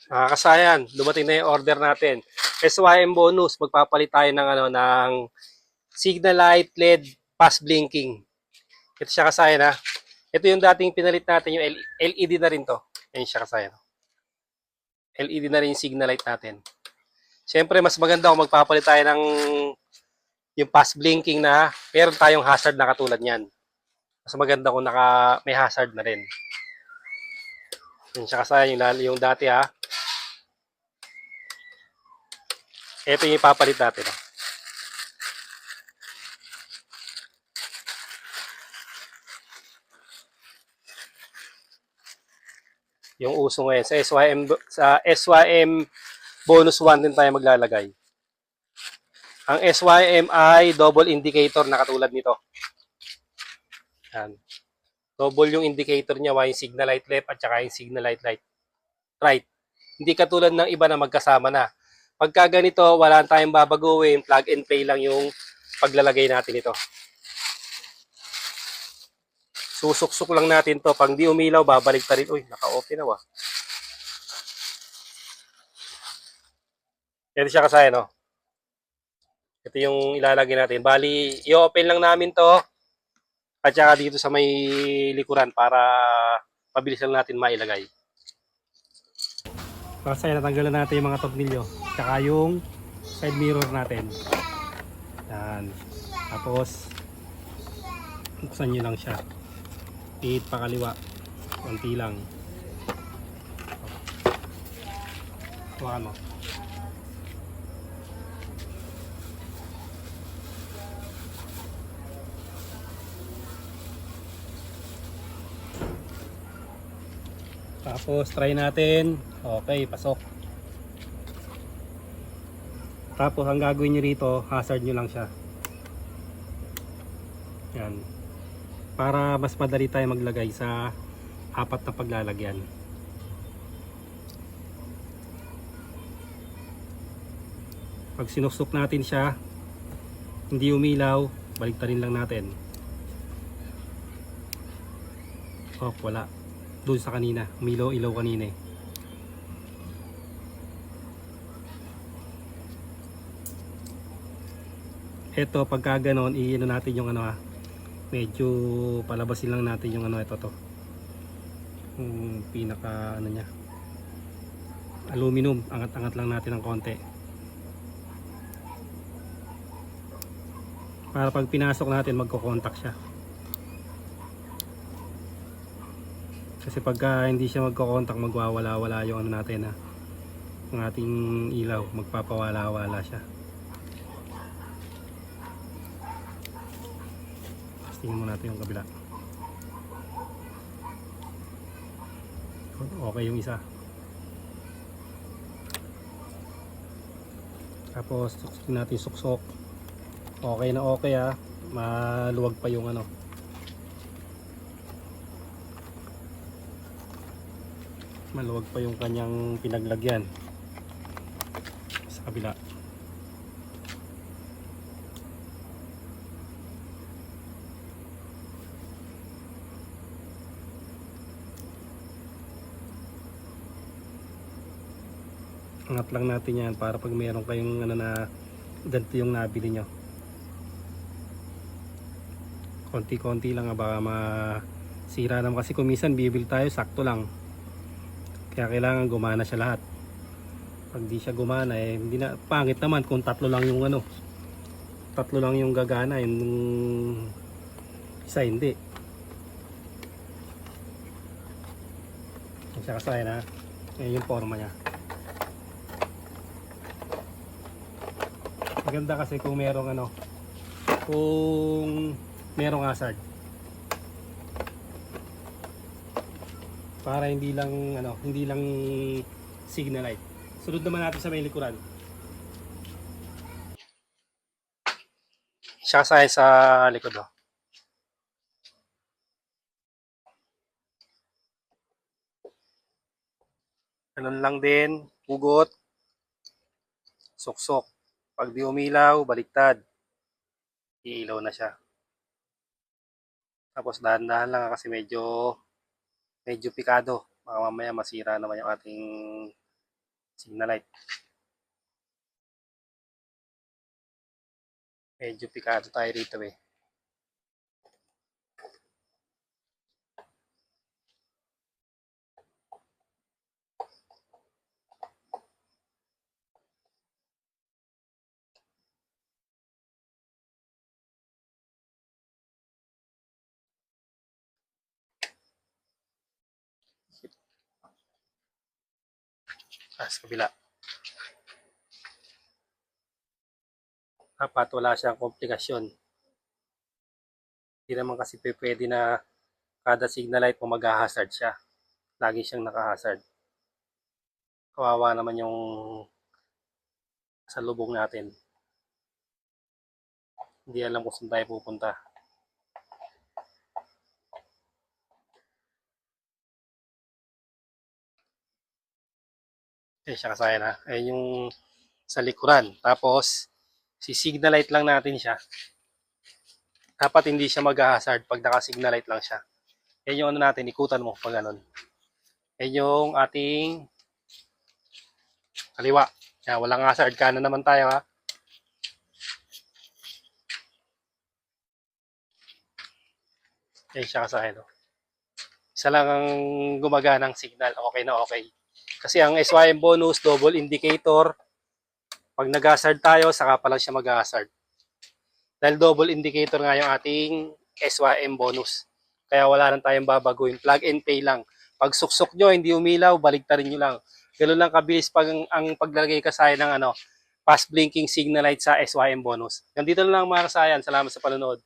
Kasayan, dumating na yung order natin. SYM bonus, magpapalit tayo ng signal light LED fast blinking. Ito siya kasayan ha. Ito yung dating pinalit natin yung LED na rin to. Ayan siya kasayan. LED na rin yung signal light natin. Siyempre, mas maganda kung magpapalit tayo ng yung fast blinking na meron tayong hazard na katulad niyan. Mas maganda kung may hazard na rin. Ayan siya kasayan yung dati ha. Ito yung ipapalit natin. Yung uso ngayon sa SYM bonus 1 din tayo maglalagay. Ang SYM ay double indicator na katulad nito. Yan. Double yung indicator niya, yung signal light left at saka yung signal light right. Hindi katulad ng iba na magkasama na. Pagka ganito, wala tayong babaguhin, plug and play lang yung paglalagay natin ito. Susuksok lang natin to. Pag di umilaw, babalik ta rin. Uy, naka-open na wa. Ito siya kasaya, no? Ito yung ilalagay natin. Bali, i-open lang namin to at saka dito sa may likuran para mabilis lang natin mailagay. Kasi natanggalan natin yung mga tornilyo tsaka yung side mirror natin. Yan. Tapos buksan nyo lang siya. Ihit pa kaliwa. Konti lang. Hawakan mo. Tapos try natin. Okay, pasok. Tapos ang gagawin nyo rito, hazard nyo lang siya. Yan. Para mas madali tayo maglagay sa apat na paglalagyan. Pag sinusok natin siya, hindi umilaw, baliktarin lang natin. Oh, wala. Doon sa kanina, umilaw-ilaw kanina eh. Ito, pagka ganon, i-ano natin yung medyo palabasin lang natin yung ito to. Yung pinaka niya. Aluminum, angat-angat lang natin ng konti. Para pag pinasok natin, magko-contact siya. Kasi pagka hindi siya magko-contact, magwawala-wala yung natin ang ating ilaw, magpapawala-wala siya. Tingnan mo natin yung kabila. Okay yung isa. Tapos suksok natin suksok. Okay na okay maluwag pa yung maluwag pa yung kanyang pinaglagyan sa kabila. Angat lang natin yan para pag mayroon kayong na ganito yung nabili nyo, konti-konti lang baka masira naman kasi kumisan bibili tayo sakto lang, kaya kailangan gumana siya lahat. Pag di siya gumana hindi na, pangit naman kung tatlo lang yung tatlo lang yung gagana, yung isa hindi. Siya kasaya na yung forma niya. Maganda kasi kung merong kung merong hazard, para hindi lang signal light. Sunod naman natin sa may likuran. Siya kasaya sa likod Ganun lang din, hugot, suksok. Pag di umilaw, baliktad. Iilaw na siya. Tapos dahan-dahan lang kasi medyo pikado. Baka mamaya masira naman yung ating Signal light. Medyo pikado tayo rito eh. Sa kabila. Dapat wala siyang komplikasyon. Hindi naman kasi pwede na kada signal light mo mag-hazard siya. Lagi siyang naka-hazard. Kawawa naman yung sa lubong natin. Hindi alam kung saan tayo pupunta. Siya kasaya na. Ayun yung sa likuran. Tapos, si signal light lang natin siya. Dapat hindi siya mag-hazard pag naka-signal light lang siya. Yan yung ano natin, ikutan mo pag ganun. Yan yung ating kaliwa. Yan, walang hazard. Kanan naman tayo ha. Yan siya kasaya, no? Isa lang ang gumaganang signal. Okay na okay. Kasi ang SYM bonus, double indicator. Pag nag-hazard tayo, saka pa lang siya mag-hazard. Dahil double indicator nga yung ating SYM bonus. Kaya wala nang tayong babaguhin. Plug and play lang. Pag suksok nyo, hindi umilaw, baligtarin nyo lang. Ganun lang kabilis pag ang paglalagay kasaya ng fast blinking signal light sa SYM bonus. Nandito na lang mga kasayan. Salamat sa panonood.